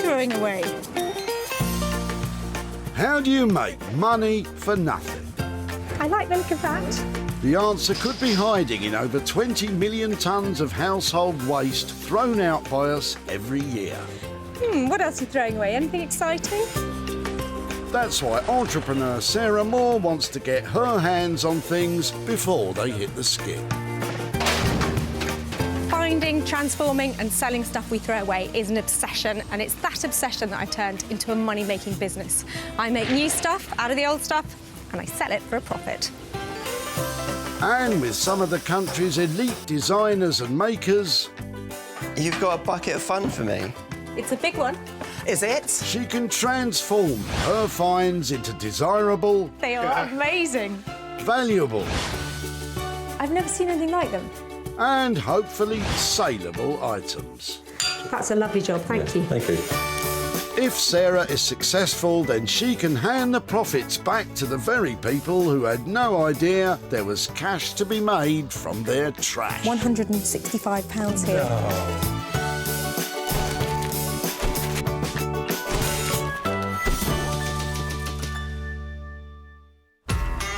throwing away? How do you make money for nothing? I like the look of that. The answer could be hiding in over 20 million tonnes of household waste thrown out by us every year. What else are you throwing away? Anything exciting? That's why entrepreneur Sarah Moore wants to get her hands on things before they hit the skip. Finding, transforming and selling stuff we throw away is an obsession, and it's that obsession that I've turned into a money-making business. I make new stuff out of the old stuff and I sell it for a profit. And with some of the country's elite designers and makers... You've got a bucket of fun for me. It's a big one. Is it? she can transform her finds into desirable, They are amazing. valuable I've never seen anything like them. and hopefully saleable items. That's a lovely job, thank you. Thank you. If Sarah is successful, then she can hand the profits back to the very people who had no idea there was cash to be made from their trash. £165 here.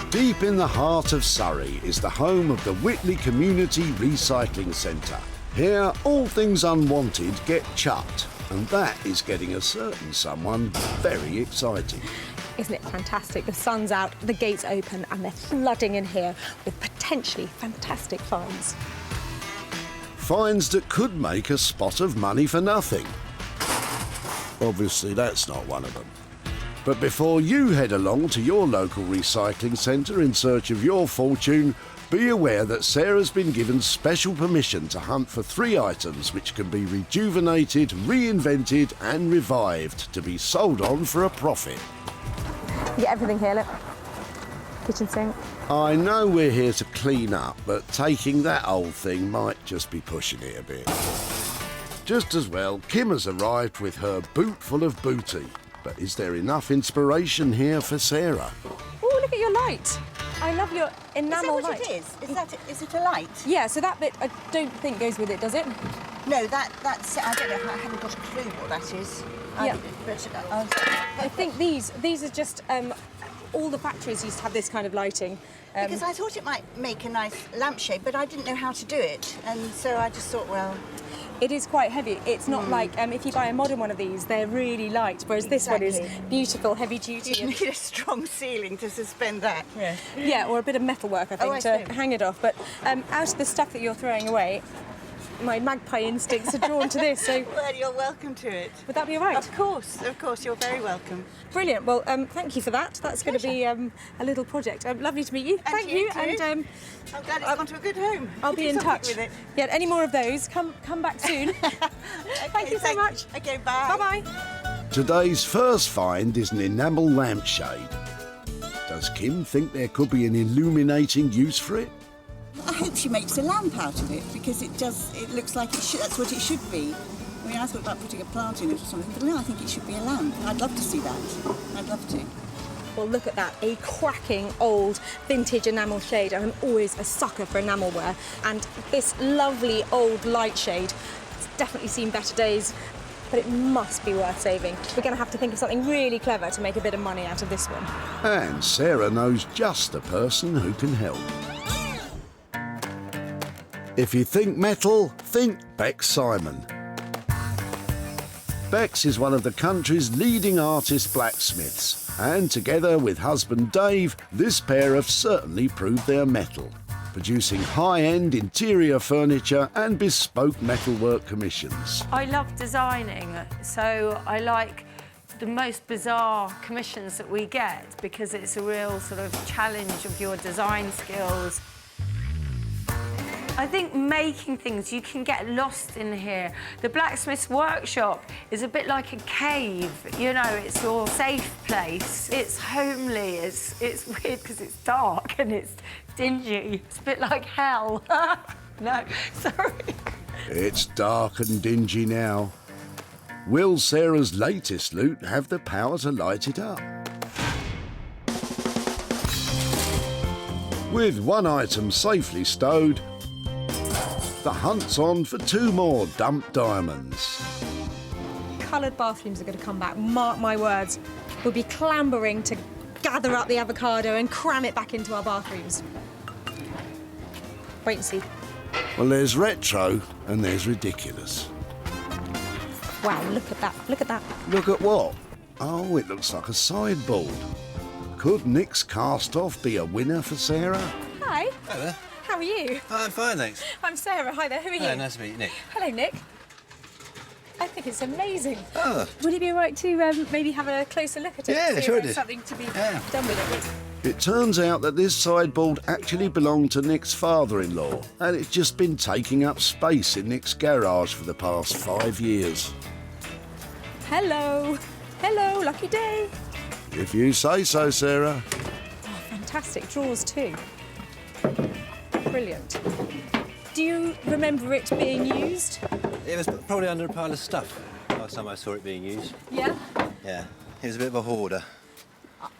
Deep in the heart of Surrey is the home of the Whitley Community Recycling Centre. Here, all things unwanted get chucked, and that is getting a certain someone very exciting. Isn't it fantastic? The sun's out, the gates open, and they're flooding in here with potentially fantastic finds. Finds that could make a spot of money for nothing. Obviously, that's not one of them. But before you head along to your local recycling centre in search of your fortune, be aware that Sarah's been given special permission to hunt for 3 items which can be rejuvenated, reinvented and revived to be sold on for a profit. You get everything here, look. Kitchen sink. I know we're here to clean up, but taking that old thing might just be pushing it a bit. Just as well, Kim has arrived with her boot full of booty. But is there enough inspiration here for Sarah? Oh, look at your light. I love your enamel light. Is that what it is? Is it a light? Yeah, so that bit I don't think goes with it, does it? No, that's... I don't know, I haven't got a clue what that is. Yeah. I I think these are just... all the factories used to have this kind of lighting. because I thought it might make a nice lampshade, but I didn't know how to do it. And so I just thought, well... It is quite heavy. It's not like if you buy a modern one of these, they're really light, whereas this one is beautiful, heavy duty. You need a strong ceiling to suspend that. Yeah. Yeah, or a bit of metalwork, I think, I to see. hang it off. But out of the stuff that you're throwing away, my magpie instincts are drawn to this, so Well, you're welcome to it. would that be all right? Of course, you're very welcome. Brilliant. Well, thank you for that. That's going to be a little project. Lovely to meet you. Thank you. too. And I'm glad it's gone to a good home. I'll You be do in something touch. with it. Yeah, any more of those, come back soon. Thank you so much. Okay, bye. Bye-bye. Today's first find is an enamel lampshade. Does Kim think there could be an illuminating use for it? I hope she makes a lamp out of it because it looks like that's what it should be. I mean, I thought about putting a plant in it or something, but no, I think it should be a lamp. I'd love to see that. I'd love to. Well, look at that, a cracking old vintage enamel shade. I'm always a sucker for enamel wear. And this lovely old light shade, it's definitely seen better days, but it must be worth saving. We're going to have to think of something really clever to make a bit of money out of this one. And Sarah knows just the person who can help. If you think metal, think Bex Simon. Bex is one of the country's leading artist blacksmiths, and together with husband Dave, this pair have certainly proved their mettle, producing high-end interior furniture and bespoke metalwork commissions. I love designing, so I like the most bizarre commissions that we get because it's a real sort of challenge of your design skills. I think making things, you can get lost in here. The blacksmith's workshop is a bit like a cave, you know, it's your safe place. It's homely, it's weird because it's dark and it's dingy. It's a bit like hell. No, sorry. It's dark and dingy now. Will Sarah's latest loot have the power to light it up? With one item safely stowed, the hunt's on for 2 more dumped diamonds. coloured bathrooms are going to come back, mark my words. We'll be clambering to gather up the avocado and cram it back into our bathrooms. Wait and see. Well, there's retro and there's ridiculous. Wow, look at that, look at that. Look at what? Oh, it looks like a sideboard. Could Nick's cast-off be a winner for Sarah? Hi. Hi there. How are you? I'm fine, thanks. I'm Sarah. Hi there, who are you? Hi, nice to meet you, Nick. Hello, Nick. I think it's amazing. Oh. Would it be all right to maybe have a closer look at it? Yeah, See if sure it there's is. something to be done with it. It turns out that this sideboard actually belonged to Nick's father-in-law, and it's just been taking up space in Nick's garage for the past 5 years. Hello. Hello, lucky day. If you say so, Sarah. Oh, fantastic drawers too. Brilliant. Do you remember it being used? It was probably under a pile of stuff last time I saw it being used. Yeah. Yeah, he was a bit of a hoarder.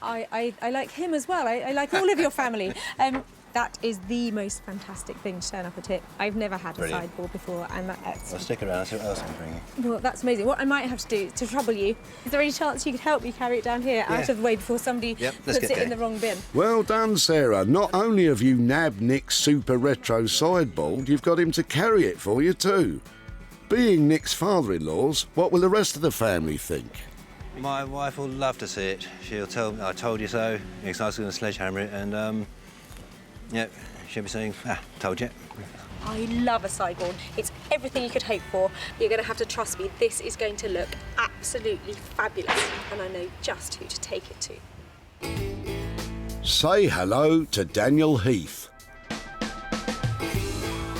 I like him as well. I like all of your family. That is the most fantastic thing to turn up a tip. I've never had a Brilliant. sideboard before, and that's... I'll stick around and see what else I can bring you. Well, that's amazing. What I might have to do to trouble you, is there any chance you could help me carry it down here out Yeah. of the way before somebody Yep, let's puts get it in going. the wrong bin? Well done, Sarah. Not only have you nabbed Nick's super retro sideboard, you've got him to carry it for you too. Being Nick's father-in-law's, what will the rest of the family think? My wife will love to see it. She'll tell me, I told you so. Nick's going to sledgehammer it, and, yeah, she'll be saying, told you. I love a sideboard. It's everything you could hope for. You're going to have to trust me. This is going to look absolutely fabulous, and I know just who to take it to. Say hello to Daniel Heath.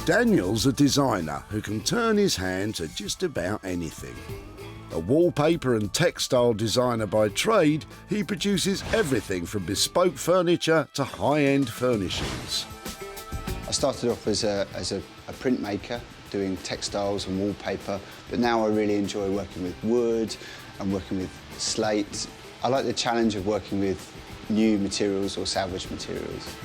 Daniel's a designer who can turn his hand to just about anything. A wallpaper and textile designer by trade, he produces everything from bespoke furniture to high-end furnishings. I started off as a printmaker, doing textiles and wallpaper, but now I really enjoy working with wood and working with slate. I like the challenge of working with new materials or salvage materials.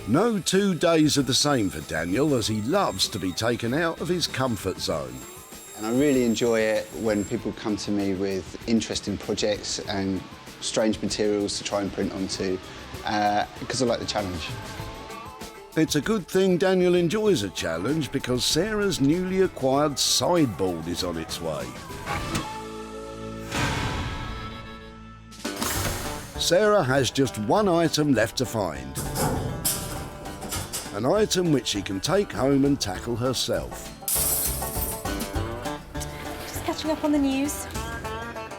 No 2 days are the same for Daniel, as he loves to be taken out of his comfort zone. And I really enjoy it when people come to me with interesting projects and strange materials to try and print onto, because I like the challenge. It's a good thing Daniel enjoys a challenge, because Sarah's newly acquired sideboard is on its way. Sarah has just one item left to find. An item which she can take home and tackle herself. Just catching up on the news.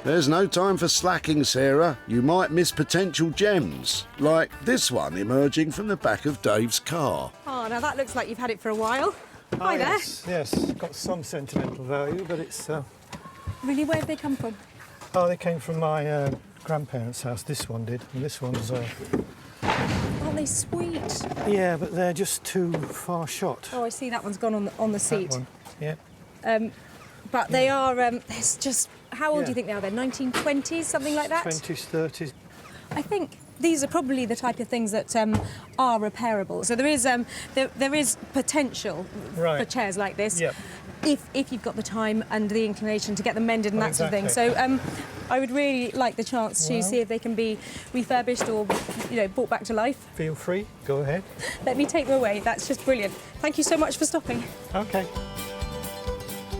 There's no time for slacking, Sarah. You might miss potential gems, like this one emerging from the back of Dave's car. Oh, now that looks like you've had it for a while. Hi there. Yes, it's got some sentimental value, but it's... Really, where did they come from? Oh, they came from my grandparents' house, this one did, and this one's... Aren't they sweet? Yeah, but they're just too far shot. Oh, I see that one's gone on the seat. That one, yeah. But they are, it's just, how old do you Yeah. think they are? They're 1920s, something like that? 20s, 30s. I think these are probably the type of things that are repairable. So there is there is potential for Right. chairs like this. Yep. If you've got the time and the inclination to get them mended and Oh, that sort of thing. exactly. So I would really like the chance to see if they can be refurbished or, brought back to life. Feel free, go ahead. Let me take them away. That's just brilliant. Thank you so much for stopping. OK.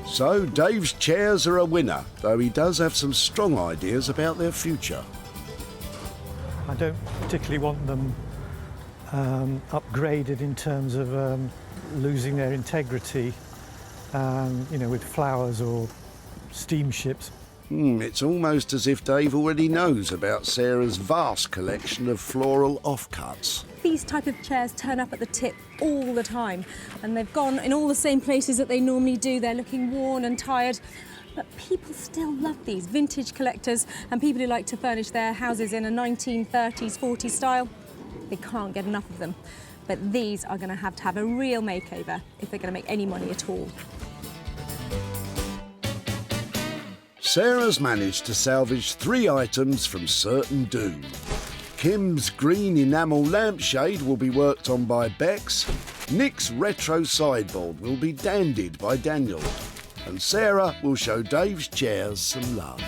So Dave's chairs are a winner, though he does have some strong ideas about their future. I don't particularly want them upgraded in terms of losing their integrity, with flowers or steamships. It's almost as if Dave already knows about Sarah's vast collection of floral offcuts. These type of chairs turn up at the tip all the time, and they've gone in all the same places that they normally do. They're looking worn and tired, but people still love these. Vintage collectors and people who like to furnish their houses in a 1930s, 40s style, they can't get enough of them. But these are going to have a real makeover if they're going to make any money at all. Sarah's managed to salvage 3 items from certain doom. Kim's green enamel lampshade will be worked on by Bex. Nick's retro sideboard will be dandied by Daniel. and Sarah will show Dave's chairs some love.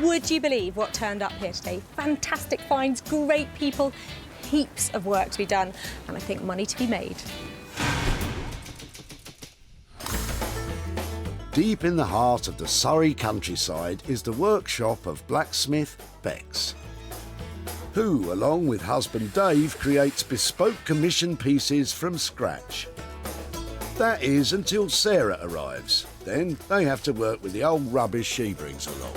Would you believe what turned up here today? Fantastic finds, great people, heaps of work to be done, and I think money to be made. Deep in the heart of the Surrey countryside is the workshop of blacksmith Bex, who, along with husband Dave, creates bespoke commission pieces from scratch. That is until Sarah arrives. Then they have to work with the old rubbish she brings along.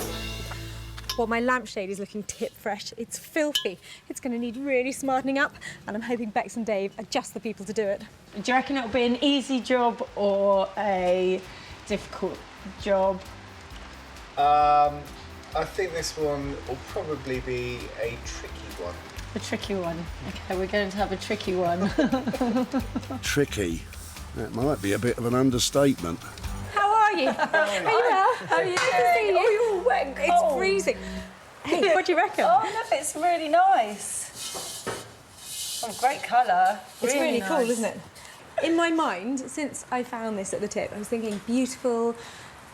Well, my lampshade is looking tip fresh. It's filthy. It's going to need really smartening up, and I'm hoping Bex and Dave are just the people to do it. Do you reckon it'll be an easy job or a difficult job? I think this one will probably be a tricky one. A tricky one. OK, we're going to have a tricky one. Tricky. That might be a bit of an understatement. How are you? Are you well? How are you? Good to see you. Oh, you're wet and cold. It's freezing. Hey, what do you reckon? Oh, no, it's really nice. Oh, great colour. It's really nice. cool, isn't it? In my mind, since I found this at the tip, I was thinking beautiful,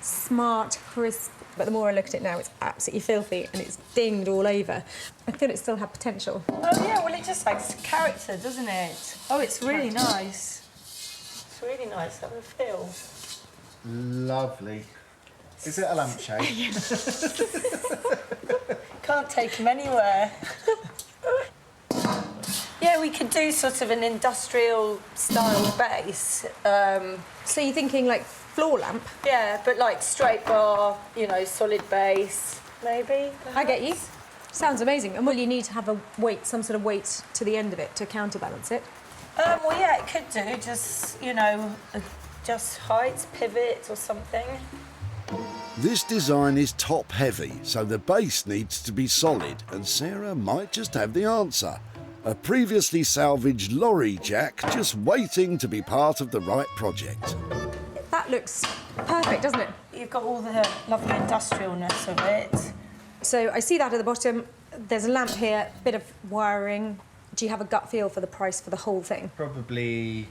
smart, crisp, but the more I look at it now, it's absolutely filthy and it's dinged all over. I feel it still had potential. Oh, yeah, well, it just adds character, doesn't it? Oh, it's really nice. It's really nice. Have a feel. Lovely. Is it a lampshade? Can't take him anywhere. Yeah, we could do sort of an industrial style base. So you're thinking like floor lamp? Yeah, but like straight bar, you know, solid base, maybe. I get you. Sounds amazing. And will you need to have a weight, some sort of weight to the end of it to counterbalance it? Well, yeah, it could do. Just, you know, just heights, pivots or something. This design is top heavy, so the base needs to be solid, and Sarah might just have the answer. A previously salvaged lorry jack just waiting to be part of the right project. That looks perfect, doesn't it? You've got all the lovely industrialness of it. So I see that at the bottom. There's a lamp here, bit of wiring. Do you have a gut feel for the price for the whole thing? Probably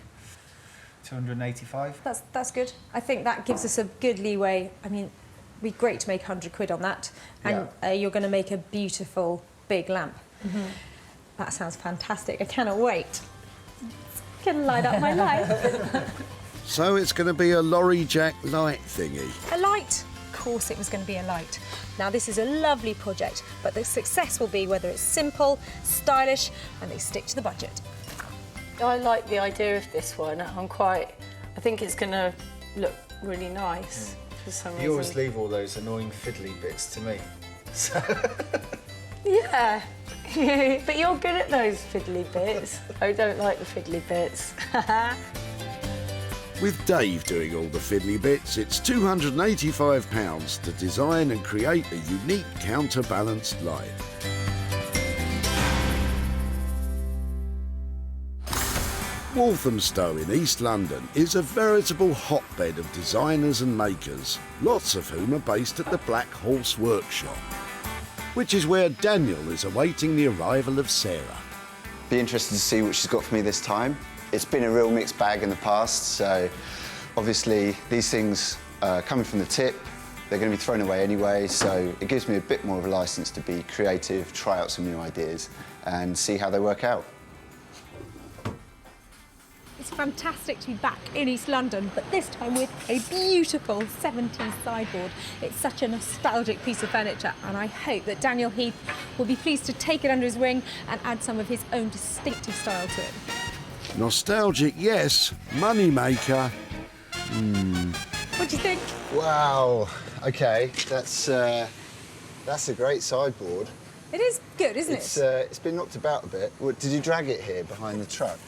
285. That's good. I think that gives us a good leeway. I mean, it'd be great to make 100 quid on that. And you're going to make a beautiful big lamp. Mm-hmm. That sounds fantastic. I cannot wait. It's going to light up my life. So it's going to be a lorry jack light thingy. A light? Of course it was going to be a light. Now, this is a lovely project, but the success will be whether it's simple, stylish, and they stick to the budget. I like the idea of this one. I think it's going to look really nice for some reason. You always leave all those annoying fiddly bits to me. So yeah. But you're good at those fiddly bits. I don't like the fiddly bits. With Dave doing all the fiddly bits, it's £285 to design and create a unique counterbalanced light. Walthamstow in East London is a veritable hotbed of designers and makers, lots of whom are based at the Blackhorse Workshop, which is where Daniel is awaiting the arrival of Sarah. Be interested to see what she's got for me this time. It's been a real mixed bag in the past, so obviously these things coming from the tip, they're going to be thrown away anyway, so it gives me a bit more of a licence to be creative, try out some new ideas and see how they work out. It's fantastic to be back in East London, but this time with a beautiful 70s sideboard. It's such a nostalgic piece of furniture, and I hope that Daniel Heath will be pleased to take it under his wing and add some of his own distinctive style to it. Nostalgic, yes. Money maker. What do you think? Wow. OK, that's a great sideboard. It is good, isn't it? It's been knocked about a bit. Did you drag it here behind the truck?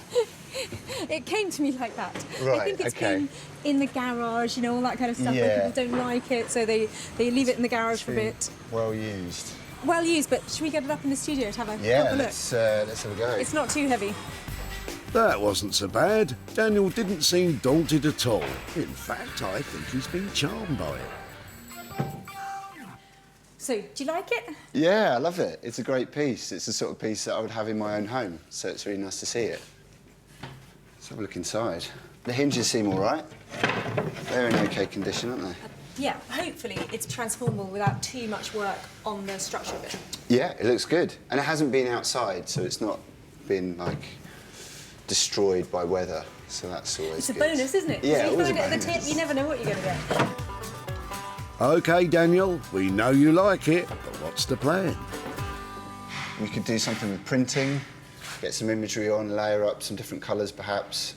It came to me like that. Right, I think it's okay. been in the garage, you know, all that kind of stuff. Yeah. Where people don't like it, so they leave it in the garage for a bit. Well used. Well used, but should we get it up in the studio to have a Yeah, proper look? let's have a go. It's not too heavy. That wasn't so bad. Daniel didn't seem daunted at all. In fact, I think he's been charmed by it. So, do you like it? Yeah, I love it. It's a great piece. It's the sort of piece that I would have in my own home, so it's really nice to see it. Let's have a look inside. The hinges seem all right. They're in okay condition, aren't they? Yeah, hopefully it's transformable without too much work on the structure of it. Yeah, it looks good. And it hasn't been outside, so it's not been, like, destroyed by weather. So that's always It's a good. bonus, isn't it? Yeah, so you always find a it at the bonus. tip, you never know what you're going to get. OK, Daniel, we know you like it, but what's the plan? We could do something with printing, get some imagery on, layer up some different colours perhaps.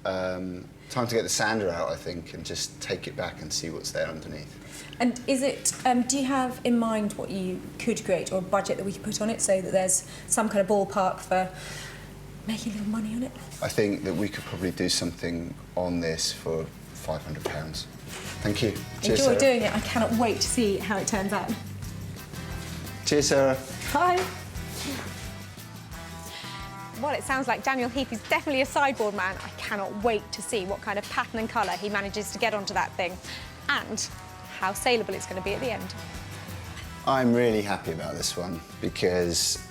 Time to get the sander out, I think, and just take it back and see what's there underneath. And is it, do you have in mind what you could create or a budget that we could put on it so that there's some kind of ballpark for making a little money on it? I think that we could probably do something on this for £500. Thank you. Cheers, Enjoy Sarah. doing it. I cannot wait to see how it turns out. Cheers, Sarah. Bye. Well, it sounds like Daniel Heath is definitely a sideboard man. I cannot wait to see what kind of pattern and colour he manages to get onto that thing and how saleable it's going to be at the end. I'm really happy about this one because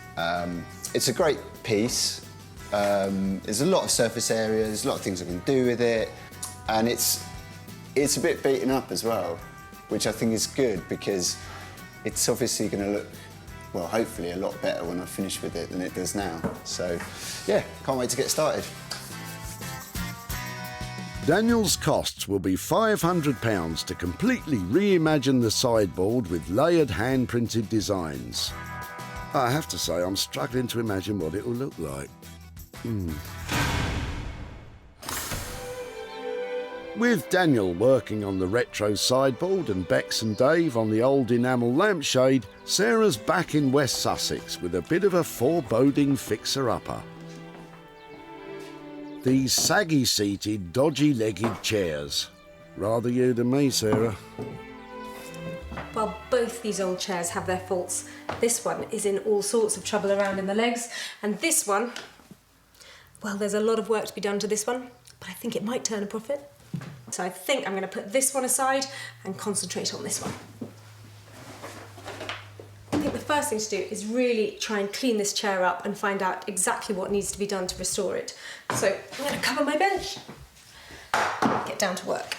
it's a great piece. There's a lot of surface area, there's a lot of things I can do with it, and it's a bit beaten up as well, which I think is good because it's obviously going to look, well, hopefully a lot better when I finish with it than it does now. So, yeah, can't wait to get started. Daniel's costs will be £500 to completely reimagine the sideboard with layered hand-printed designs. I have to say, I'm struggling to imagine what it will look like. With Daniel working on the retro sideboard and Bex and Dave on the old enamel lampshade, Sarah's back in West Sussex with a bit of a foreboding fixer-upper. These saggy-seated, dodgy-legged chairs. Rather you than me, Sarah. Well, both these old chairs have their faults. This one is in all sorts of trouble around in the legs, and this one, well, there's a lot of work to be done to this one, but I think it might turn a profit. So I think I'm going to put this one aside and concentrate on this one. I think the first thing to do is really try and clean this chair up and find out exactly what needs to be done to restore it. So I'm going to cover my bench, get down to work.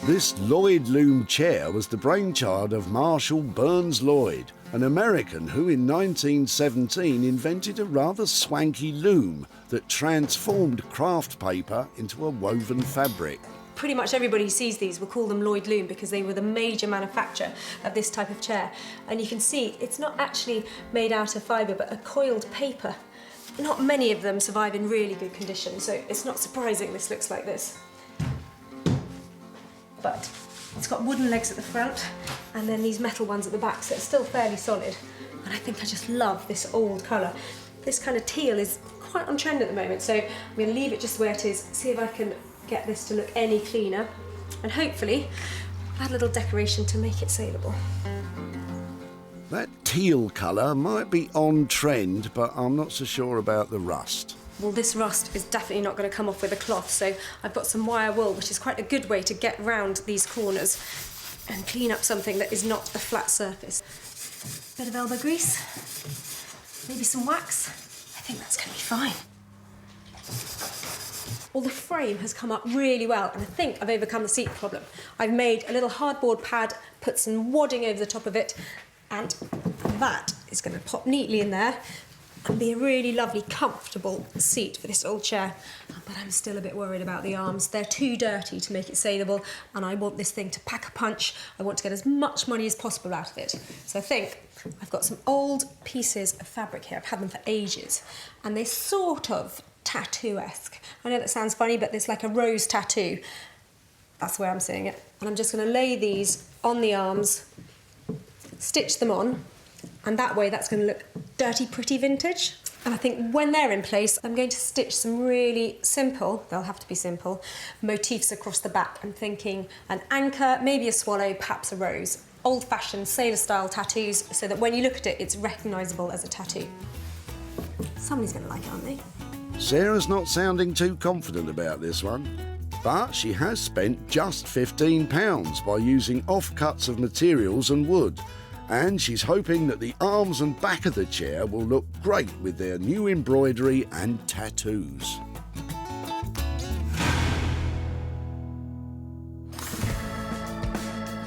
This Lloyd Loom chair was the brainchild of Marshall Burns Lloyd, an American who in 1917 invented a rather swanky loom that transformed craft paper into a woven fabric. Pretty much everybody who sees these will call them Lloyd Loom because they were the major manufacturer of this type of chair. And you can see it's not actually made out of fibre but a coiled paper. Not many of them survive in really good condition, so it's not surprising this looks like this. But it's got wooden legs at the front and then these metal ones at the back, so it's still fairly solid. And I think I just love this old colour. This kind of teal is quite on trend at the moment, so I'm going to leave it just where it is, see if I can get this to look any cleaner, and hopefully add a little decoration to make it saleable. That teal colour might be on trend, but I'm not so sure about the rust. Well, this rust is definitely not going to come off with a cloth, so I've got some wire wool, which is quite a good way to get round these corners and clean up something that is not a flat surface. Bit of elbow grease, maybe some wax. I think that's going to be fine. Well, the frame has come up really well, and I think I've overcome the seat problem. I've made a little hardboard pad, put some wadding over the top of it, and that is going to pop neatly in there and be a really lovely, comfortable seat for this old chair. But I'm still a bit worried about the arms. They're too dirty to make it saleable, and I want this thing to pack a punch. I want to get as much money as possible out of it. So I think I've got some old pieces of fabric here. I've had them for ages, and they sort of tattoo-esque. I know that sounds funny, but there's like a rose tattoo. That's where I'm seeing it. And I'm just going to lay these on the arms, stitch them on, and that way that's going to look dirty, pretty vintage. And I think when they're in place, I'm going to stitch some really simple, they'll have to be simple, motifs across the back. I'm thinking an anchor, maybe a swallow, perhaps a rose. Old-fashioned sailor-style tattoos, so that when you look at it, it's recognisable as a tattoo. Somebody's going to like it, aren't they? Sarah's not sounding too confident about this one, but she has spent just £15 by using offcuts of materials and wood, and she's hoping that the arms and back of the chair will look great with their new embroidery and tattoos.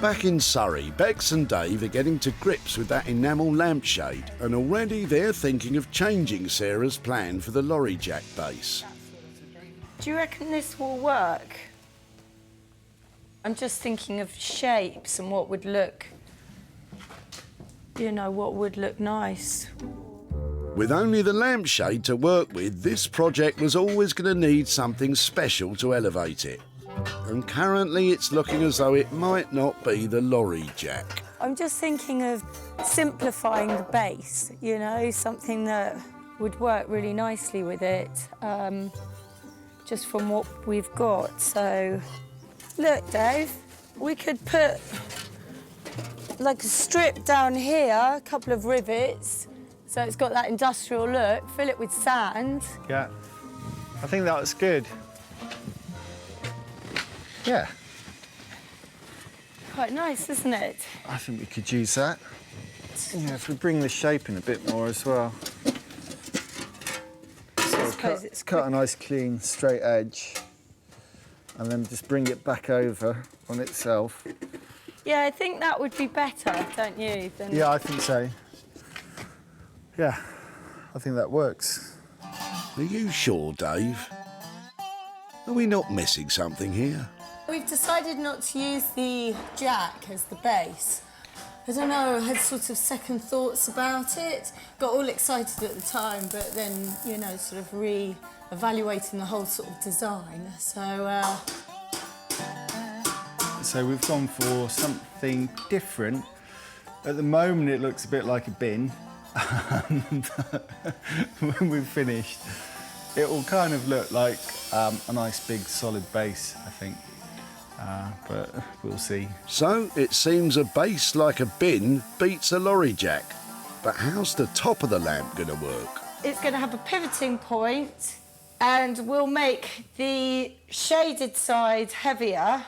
Back in Surrey, Bex and Dave are getting to grips with that enamel lampshade, and already they're thinking of changing Sarah's plan for the lorry jack base. Do you reckon this will work? I'm just thinking of shapes and what would look, you know, what would look nice. With only the lampshade to work with, this project was always going to need something special to elevate it. And currently it's looking as though it might not be the lorry jack. I'm just thinking of simplifying the base, you know, something that would work really nicely with it, just from what we've got. So, look, Dave, we could put like a strip down here, a couple of rivets, so it's got that industrial look, fill it with sand. Yeah, I think that looks good. Yeah. Quite nice, isn't it? I think we could use that. Yeah, if we bring the shape in a bit more as well. So cut a nice, clean, straight edge, and then just bring it back over on itself. Yeah, I think that would be better, don't you? Yeah, I think so. Yeah, I think that works. Are you sure, Dave? Are we not missing something here? We've decided not to use the jack as the base. I don't know, I had sort of second thoughts about it. Got all excited at the time, but then, you know, sort of re-evaluating the whole sort of design. So we've gone for something different. At the moment, it looks a bit like a bin. And when we've finished, it will kind of look like a nice big solid base, I think. But we'll see. So it seems a base like a bin beats a lorry jack. But how's the top of the lamp going to work? It's going to have a pivoting point, and we'll make the shaded side heavier,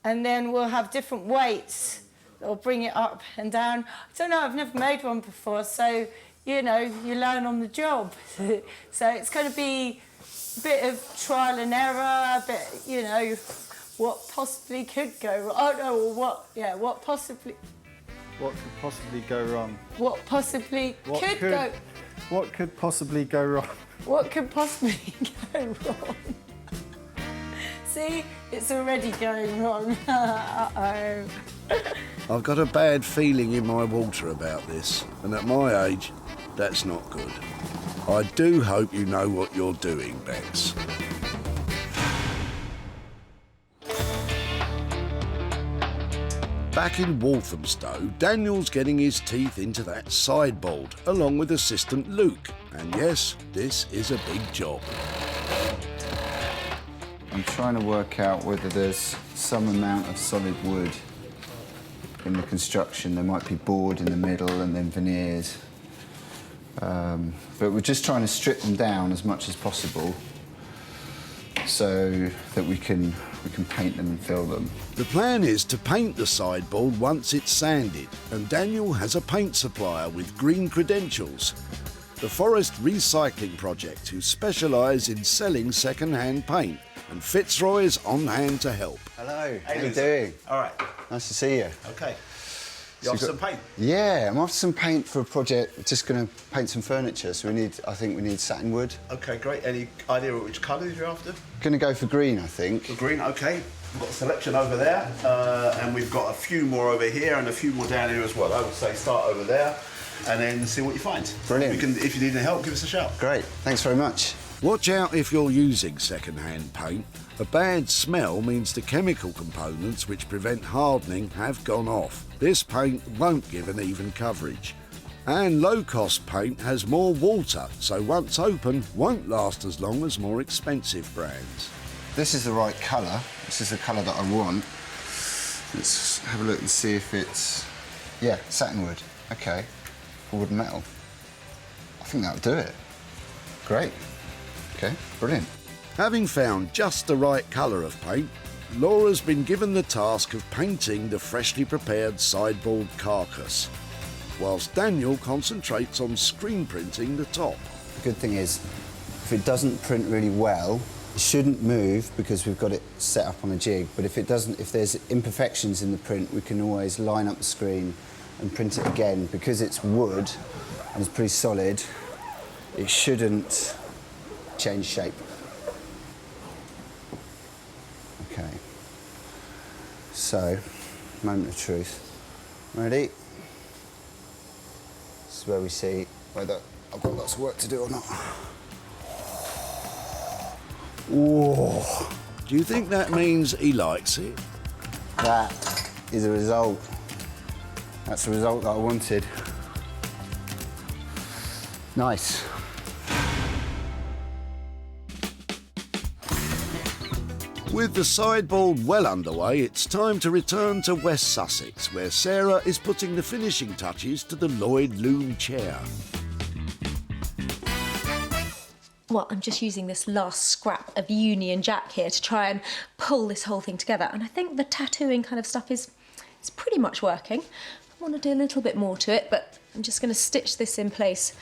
and then we'll have different weights that'll bring it up and down. I don't know, I've never made one before, so, you know, you learn on the job. So it's going to be a bit of trial and error, a bit, you know, what possibly could go wrong. Oh, no, what possibly... What could possibly go wrong? What possibly could go... What could possibly go wrong? What could possibly go wrong? See, it's already going wrong. Uh-oh. I've got a bad feeling in my water about this, and at my age, that's not good. I do hope you know what you're doing, Bex. Back in Walthamstow, Daniel's getting his teeth into that sideboard, along with assistant Luke. And yes, this is a big job. I'm trying to work out whether there's some amount of solid wood in the construction. There might be board in the middle and then veneers. But we're just trying to strip them down as much as possible so that we can paint them and fill them. The plan is to paint the sideboard once it's sanded, and Daniel has a paint supplier with green credentials, the Forest Recycling Project, who specialise in selling second-hand paint, and Fitzroy is on hand to help. Hello, how you doing? All right. Nice to see you. Okay. You after some paint? Yeah, I'm after some paint for a project. Just going to paint some furniture, so I think we need satin wood. Okay, great. Any idea which colours you're after? Going to go for green, I think. For green, okay. We've got a selection over there, and we've got a few more over here and a few more down here as well. I would say start over there and then see what you find. Brilliant. If you need any help, give us a shout. Great, thanks very much. Watch out if you're using second-hand paint. A bad smell means the chemical components which prevent hardening have gone off. This paint won't give an even coverage. And low-cost paint has more water, so once open, won't last as long as more expensive brands. This is the right colour. This is the colour that I want. Let's have a look and see if it's... Yeah, satin wood. OK. For wood and metal. I think that'll do it. Great. OK, brilliant. Having found just the right colour of paint, Laura's been given the task of painting the freshly prepared sideboard carcass, whilst Daniel concentrates on screen printing the top. The good thing is, if it doesn't print really well, It shouldn't move because we've got it set up on a jig, but if there's imperfections in the print, we can always line up the screen and print it again. Because it's wood and it's pretty solid, it shouldn't change shape. Okay. So, moment of truth. Ready? This is where we see whether I've got lots of work to do or not. Whoa. Do you think that means he likes it? That is a result. That's the result that I wanted. Nice. With the sideboard well underway, it's time to return to West Sussex, where Sarah is putting the finishing touches to the Lloyd Loom chair. Well, I'm just using this last scrap of Union Jack here to try and pull this whole thing together. And I think the tattooing kind of stuff is pretty much working. I want to do a little bit more to it, but I'm just going to stitch this in place.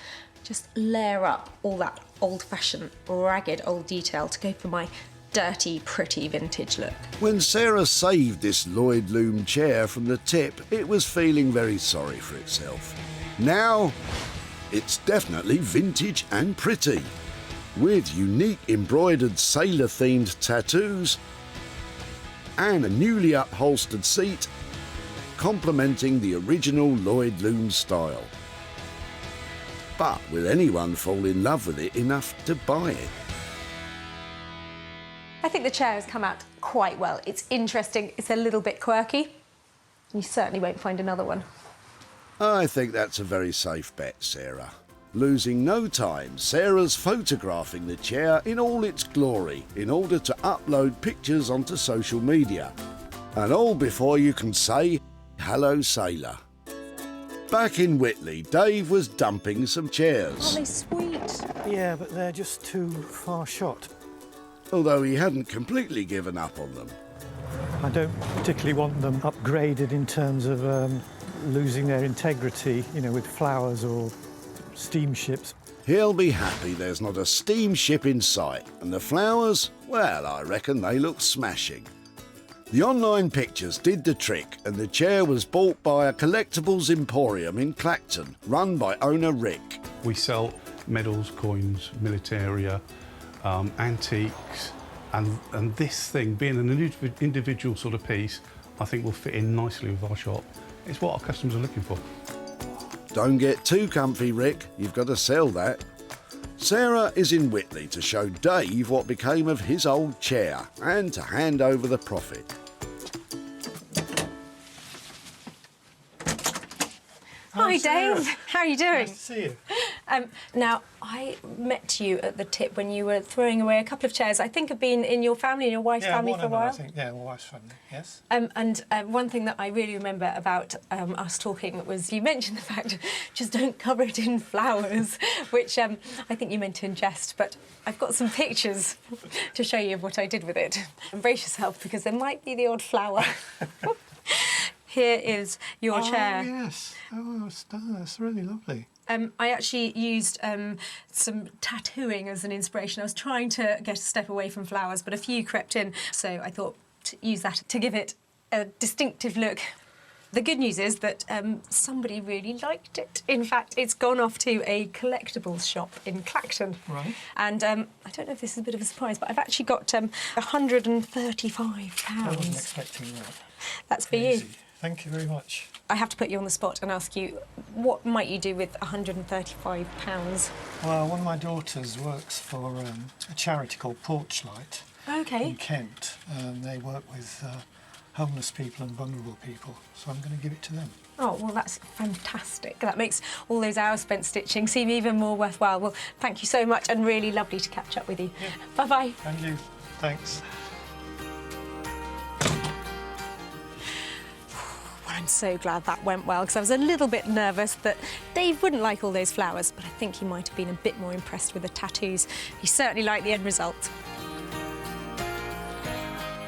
Just layer up all that old-fashioned, ragged old detail to go for my dirty, pretty vintage look. When Sarah saved this Lloyd Loom chair from the tip, it was feeling very sorry for itself. Now, it's definitely vintage and pretty, with unique embroidered sailor-themed tattoos and a newly upholstered seat complementing the original Lloyd Loom style. But will anyone fall in love with it enough to buy it? I think the chair has come out quite well. It's interesting, it's a little bit quirky. You certainly won't find another one. I think that's a very safe bet, Sarah. Losing no time, Sarah's photographing the chair in all its glory in order to upload pictures onto social media. And all before you can say, hello, sailor. Back in Whitley, Dave was dumping some chairs. Aren't they sweet? Yeah, but they're just too far shot. Although he hadn't completely given up on them. I don't particularly want them upgraded in terms of losing their integrity, you know, with flowers or steamships. He'll be happy there's not a steamship in sight, and the flowers, well, I reckon they look smashing. The online pictures did the trick, and the chair was bought by a collectibles emporium in Clacton, run by owner Rick. We sell medals, coins, militaria, antiques, and this thing, being an individual sort of piece, I think will fit in nicely with our shop. It's what our customers are looking for. Don't get too comfy, Rick. You've got to sell that. Sarah is in Whitley to show Dave what became of his old chair and to hand over the profit. Hi, Dave. How are you doing? Nice to see you. Now, I met you at the tip when you were throwing away a couple of chairs. I think have been in your family, in your wife's family for a while. I think, yeah, my wife's family, yes. And one thing that I really remember about us talking was you mentioned the fact, just don't cover it in flowers, which I think you meant in jest, but I've got some pictures to show you of what I did with it. Embrace yourself, because there might be the odd flower. Here is your chair. Oh, yes. Oh, that's really lovely. I actually used some tattooing as an inspiration. I was trying to get a step away from flowers, but a few crept in, so I thought to use that to give it a distinctive look. The good news is that somebody really liked it. In fact, it's gone off to a collectibles shop in Clacton. Right. And I don't know if this is a bit of a surprise, but I've actually got £135. I wasn't expecting that. That's for you. Thank you very much. I have to put you on the spot and ask you, what might you do with £135? Well, one of my daughters works for a charity called Porchlight in Kent. They work with homeless people and vulnerable people, so I'm going to give it to them. Oh, well, that's fantastic. That makes all those hours spent stitching seem even more worthwhile. Well, thank you so much, and really lovely to catch up with you. Yeah. Bye-bye. And you. Thanks. I'm so glad that went well, because I was a little bit nervous that Dave wouldn't like all those flowers, but I think he might have been a bit more impressed with the tattoos. He certainly liked the end result.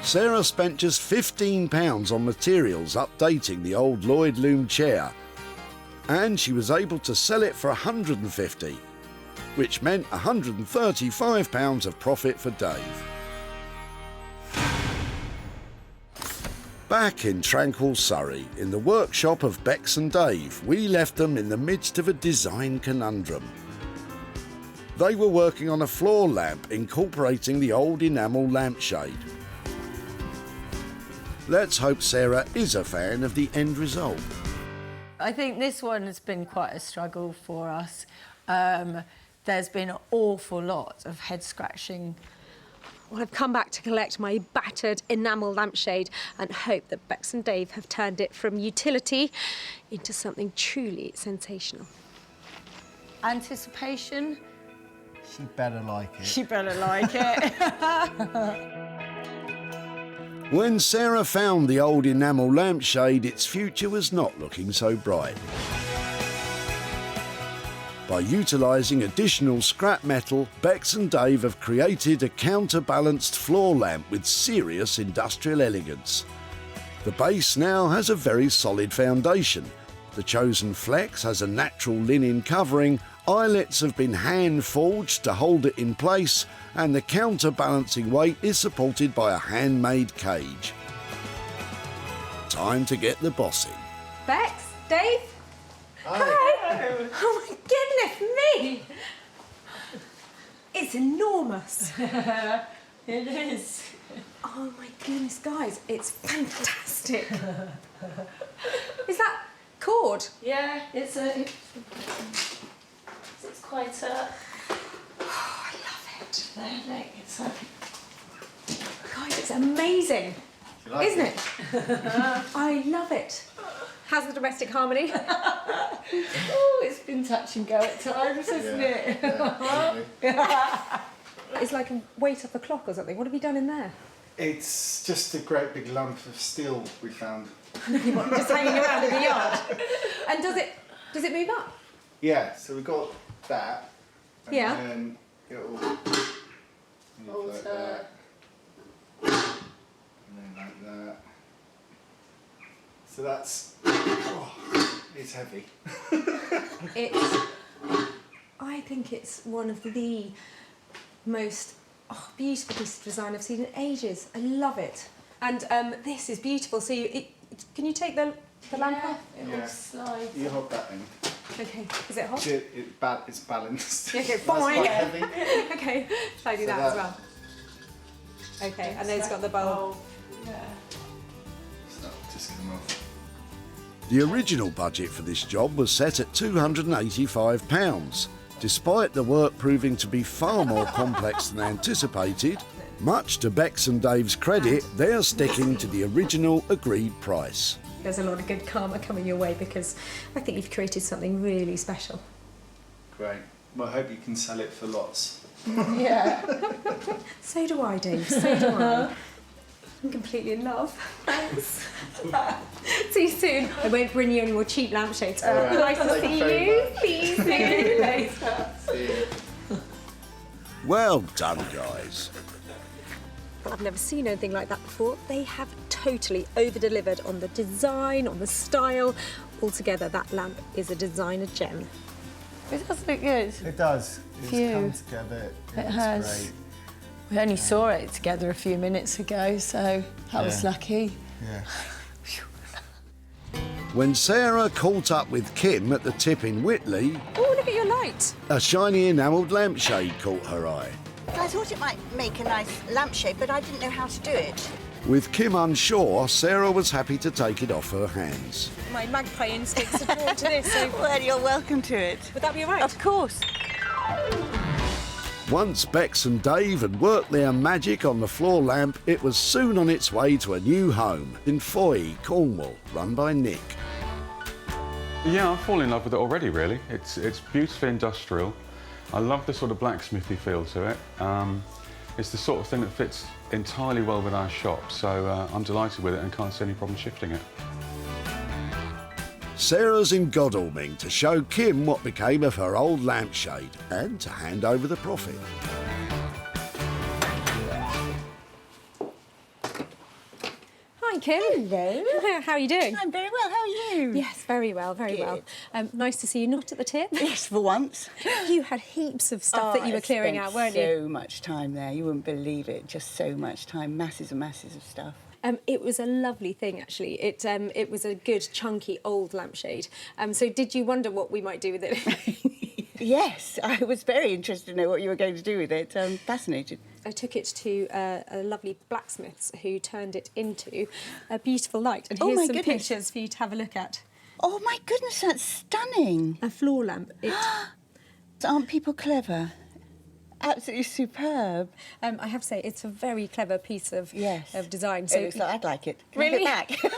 Sarah spent just £15 on materials updating the old Lloyd Loom chair, and she was able to sell it for £150. which meant £135 of profit for Dave. Back in tranquil Surrey, in the workshop of Bex and Dave, we left them in the midst of a design conundrum. They were working on a floor lamp incorporating the old enamel lampshade. Let's hope Sarah is a fan of the end result. I think this one has been quite a struggle for us. There's been an awful lot of head scratching. Well, I've come back to collect my battered enamel lampshade and hope that Bex and Dave have turned it from utility into something truly sensational. Anticipation? She better like it. She better like it. When Sarah found the old enamel lampshade, its future was not looking so bright. By utilising additional scrap metal, Bex and Dave have created a counterbalanced floor lamp with serious industrial elegance. The base now has a very solid foundation. The chosen flex has a natural linen covering, eyelets have been hand-forged to hold it in place, and the counterbalancing weight is supported by a handmade cage. Time to get the boss in. Bex, Dave? Hi. Oh my goodness me! It's enormous. It is. Oh my goodness, guys, it's fantastic. Is that cord? Yeah, it's quite a... Oh, I love it. It's a... Guys, it's amazing. Like Isn't it? I love it. How's the domestic harmony? Oh, it's been touch and go at times, hasn't it? Yeah, It's like a weight of the clock or something. What have you done in there? it's just a great big lump of steel we found. Just hanging around in the yard. And does it move up? Yeah, so we got that. And Yeah. then it'll move like that. And then like that. So that's... Oh, it's heavy. I think it's one of the most beautiful pieces of design I've seen in ages. I love it. And this is beautiful. So can you take the lamp off? It will slide. You hold that in. Okay. Is it hot? It's balanced. Okay, That's fine. quite heavy. Okay. Shall I do So that as well? Okay. And then it's got the bulb. Yeah. So just come off. The original budget for this job was set at £285. Despite the work proving to be far more complex than anticipated, much to Bex and Dave's credit, they're sticking to the original agreed price. There's a lot of good karma coming your way because I think you've created something really special. Great. Well, I hope you can sell it for lots. Yeah. So do I, Dave. So do I. I'm completely in love. Thanks. See you soon. I won't bring you any more cheap lampshades. Nice to see you. See you soon. Later. See you. Well done, guys. I've never seen anything like that before. They have totally over-delivered on the design, on the style. Altogether, that lamp is a designer gem. It does look good. It does. It's Phew. come together. It looks has. Great. We only saw it together a few minutes ago, so that was lucky. Yeah. When Sarah caught up with Kim at the tip in Whitley, Oh, look at your light. a shiny enamelled lampshade caught her eye. I thought it might make a nice lampshade, but I didn't know how to do it. With Kim unsure, Sarah was happy to take it off her hands. My magpie instincts are drawn to this, so Well, you're welcome to it. would that be all right? Of course. Once Bex and Dave had worked their magic on the floor lamp, it was soon on its way to a new home in Foy, Cornwall, run by Nick. Yeah, I've fallen in love with it already, really. It's beautifully industrial. I love the sort of blacksmithy feel to it. It's the sort of thing that fits entirely well with our shop, so I'm delighted with it and can't see any problem shifting it. Sarah's in Godalming to show Kim what became of her old lampshade and to hand over the profit. Hi, Hi, Kim. Hello. How are you doing? I'm very well. How are you? Yes, very well, very well. Nice to see you not at the tip. Yes, for once. You had heaps of stuff that you were clearing out, weren't you? So much time there. You wouldn't believe it. Just so much time. Masses and masses of stuff. It was a lovely thing, actually. It was a good, chunky, old lampshade. So did you wonder what we might do with it? Yes, I was very interested to know what you were going to do with it. I'm fascinated. I took it to a lovely blacksmiths who turned it into a beautiful light. And here's some pictures for you to have a look at. Oh, my goodness, that's stunning. A floor lamp. Aren't people clever? Absolutely superb. I have to say, it's a very clever piece of design. So it looks like I'd like it. Can Really? I get back?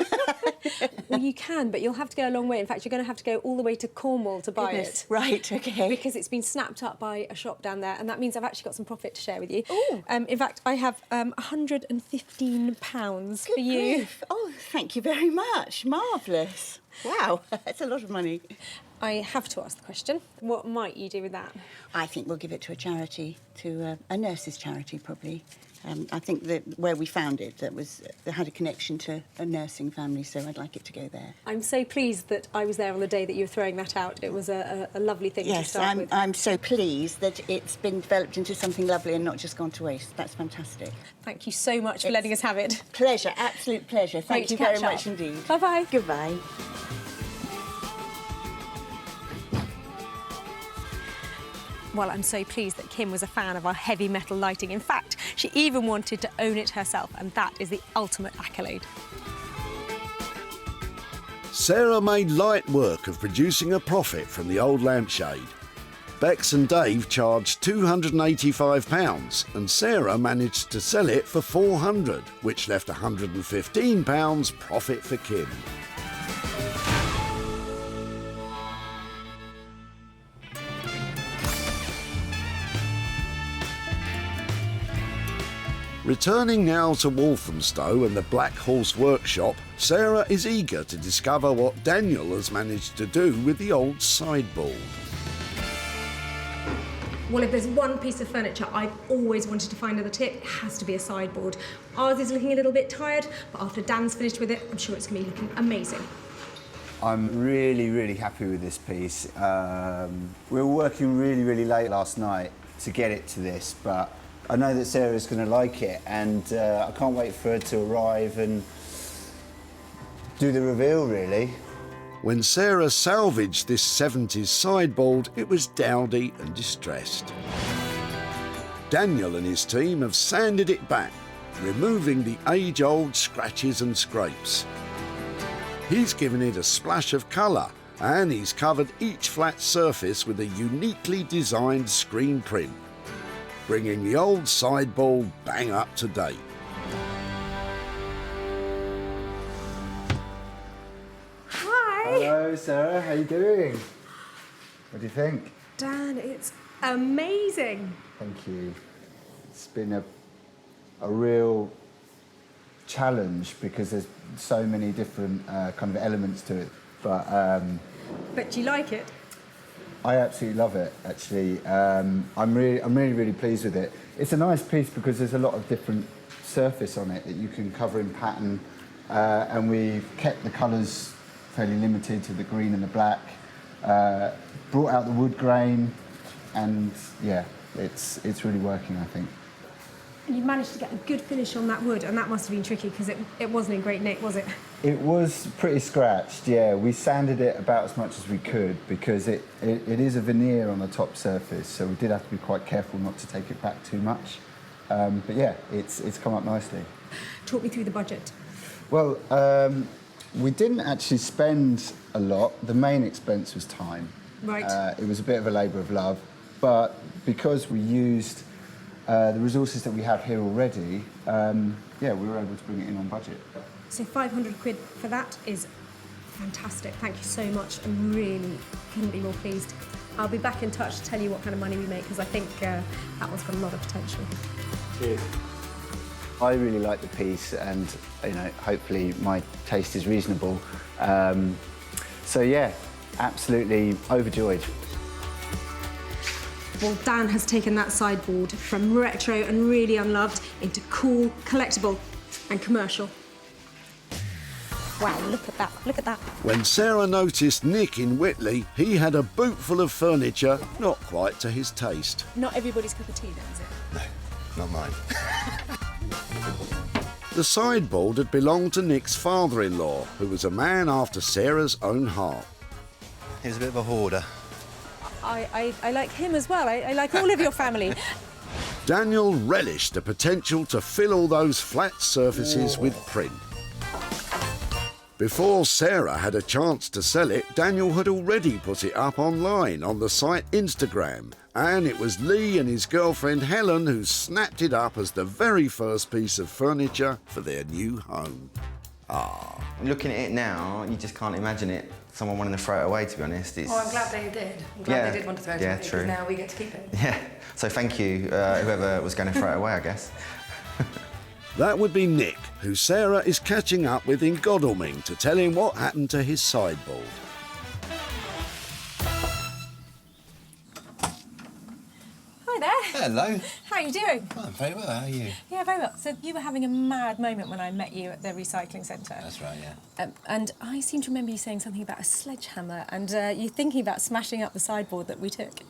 Well, you can, but you'll have to go a long way. In fact, you're going to have to go all the way to Cornwall to buy it. Right, OK. Because it's been snapped up by a shop down there, and that means I've actually got some profit to share with you. Ooh. In fact, I have £115 for you. Grief. Oh, thank you very much. Marvellous. Wow, that's a lot of money. I have to ask the question, what might you do with that? I think we'll give it to a charity, to a nurse's charity, probably. I think that where we found it, that had a connection to a nursing family, so I'd like it to go there. I'm so pleased that I was there on the day that you were throwing that out. It was a lovely thing to start with. Yes, I'm so pleased that it's been developed into something lovely and not just gone to waste. That's fantastic. Thank you so much for letting us have it. Pleasure, absolute pleasure. Thank you very much indeed. Bye-bye. Goodbye. Well, I'm so pleased that Kim was a fan of our heavy metal lighting. In fact, she even wanted to own it herself, and that is the ultimate accolade. Sarah made light work of producing a profit from the old lampshade. Bex and Dave charged £285 and Sarah managed to sell it for £400, which left £115 profit for Kim. Returning now to Walthamstow and the Blackhorse Workshop, Sarah is eager to discover what Daniel has managed to do with the old sideboard. Well, if there's one piece of furniture I've always wanted to find at the tip, it has to be a sideboard. Ours is looking a little bit tired, but after Dan's finished with it, I'm sure it's going to be looking amazing. I'm really, really happy with this piece. We were working really, really late last night to get it to this, but I know that Sarah's going to like it, and I can't wait for her to arrive and do the reveal, really. When Sarah salvaged this 70s sideboard, it was dowdy and distressed. Daniel and his team have sanded it back, removing the age-old scratches and scrapes. He's given it a splash of colour, and he's covered each flat surface with a uniquely designed screen print, bringing the old sideboard bang up to date. Hi! Hello, Sarah. How you doing? What do you think? Dan, it's amazing. Thank you. It's been a real challenge because there's so many different kind of elements to it. But do you like it? I absolutely love it, actually. I'm really pleased with it. It's a nice piece because there's a lot of different surface on it that you can cover in pattern, and we've kept the colours fairly limited to the green and the black. Brought out the wood grain, and yeah, it's really working, I think. And you managed to get a good finish on that wood, and that must have been tricky because it wasn't in great nick, was it? It was pretty scratched, yeah. We sanded it about as much as we could because it is a veneer on the top surface, so we did have to be quite careful not to take it back too much. But yeah, it's come up nicely. Talk me through the budget. Well, we didn't actually spend a lot. The main expense was time. Right. It was a bit of a labour of love, but because we used the resources that we have here already, yeah, we were able to bring it in on budget. So 500 quid for that is fantastic. Thank you so much. I'm really couldn't be more pleased. I'll be back in touch to tell you what kind of money we make because I think that one's got a lot of potential. Cheers. I really like the piece, and hopefully my taste is reasonable. So yeah, absolutely overjoyed. Well, Dan has taken that sideboard from retro and really unloved into cool, collectible and commercial. Wow, look at that, look at that. When Sarah noticed Nick in Whitley, he had a boot full of furniture not quite to his taste. Not everybody's cup of tea then, is it? No, not mine. The sideboard had belonged to Nick's father-in-law, who was a man after Sarah's own heart. He was a bit of a hoarder. I like him as well. I like all of your family. Daniel relished the potential to fill all those flat surfaces with print. Before Sarah had a chance to sell it, Daniel had already put it up online on the site Instagram, and it was Lee and his girlfriend Helen who snapped it up as the very first piece of furniture for their new home. Looking at it now, you just can't imagine someone wanting to throw it away, to be honest. Well, I'm glad they did. I'm glad they did want to throw it away, because now we get to keep it. Yeah, so thank you, whoever was going to throw it away, I guess. That would be Nick, who Sarah is catching up with in Godalming to tell him what happened to his sideboard. Hi there. Hello. How are you doing? I'm very well, how are you? Yeah, very well. So you were having a mad moment when I met you at the recycling centre. That's right, yeah. And I seem to remember you saying something about a sledgehammer and you thinking about smashing up the sideboard that we took.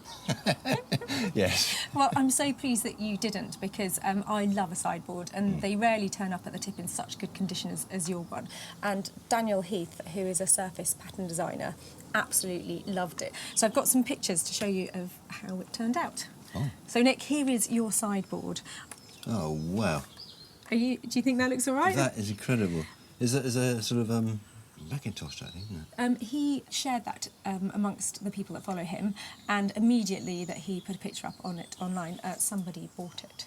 Yes. Well, I'm so pleased that you didn't, because I love a sideboard and they rarely turn up at the tip in such good condition as your one. And Daniel Heath, who is a surface pattern designer, absolutely loved it. So I've got some pictures to show you of how it turned out. Oh. So Nick, here is your sideboard. Oh, wow. Do you think that looks all right? That is incredible. Is a sort of Macintosh, I think, isn't it? He shared that amongst the people that follow him, and immediately that he put a picture up on it online, somebody bought it.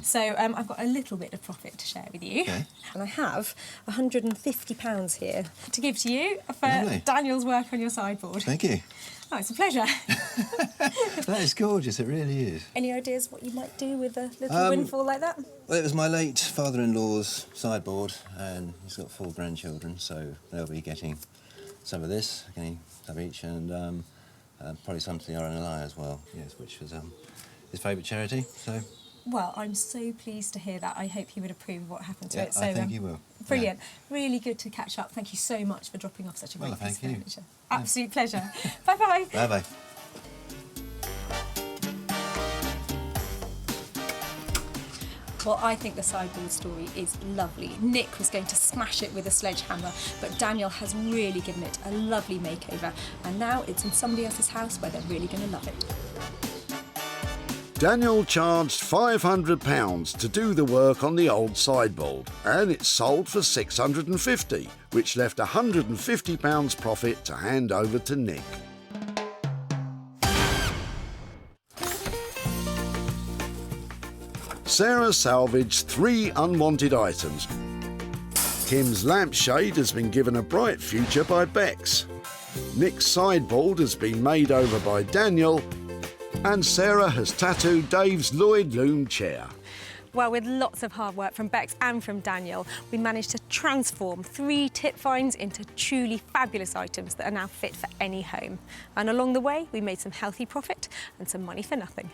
So I've got a little bit of profit to share with you. Okay. And I have £150 here to give to you for Lovely. Daniel's work on your sideboard. Thank you. Oh, it's a pleasure. That is gorgeous, it really is. Any ideas what you might do with a little windfall like that? Well, it was my late father-in-law's sideboard, and he's got 4 grandchildren, so they'll be getting some of this, getting some each, and probably some to the RNLI as well, yes, which was his favourite charity, so... Well, I'm so pleased to hear that. I hope he would approve of what happened to it. So, I think he will. Brilliant. Yeah. Really good to catch up. Thank you so much for dropping off such a great piece of furniture. Absolute pleasure. Bye-bye. Bye-bye. Well, I think the sideboard story is lovely. Nick was going to smash it with a sledgehammer, but Daniel has really given it a lovely makeover, and now it's in somebody else's house where they're really going to love it. Daniel charged £500 to do the work on the old sideboard, and it sold for $650, which left £150 profit to hand over to Nick. Sarah salvaged 3 unwanted items. Kim's lampshade has been given a bright future by Bex. Nick's sideboard has been made over by Daniel, and Sarah has tattooed Dave's Lloyd Loom chair. Well, with lots of hard work from Bex and from Daniel, we managed to transform 3 tip finds into truly fabulous items that are now fit for any home. And along the way, we made some healthy profit and some money for nothing.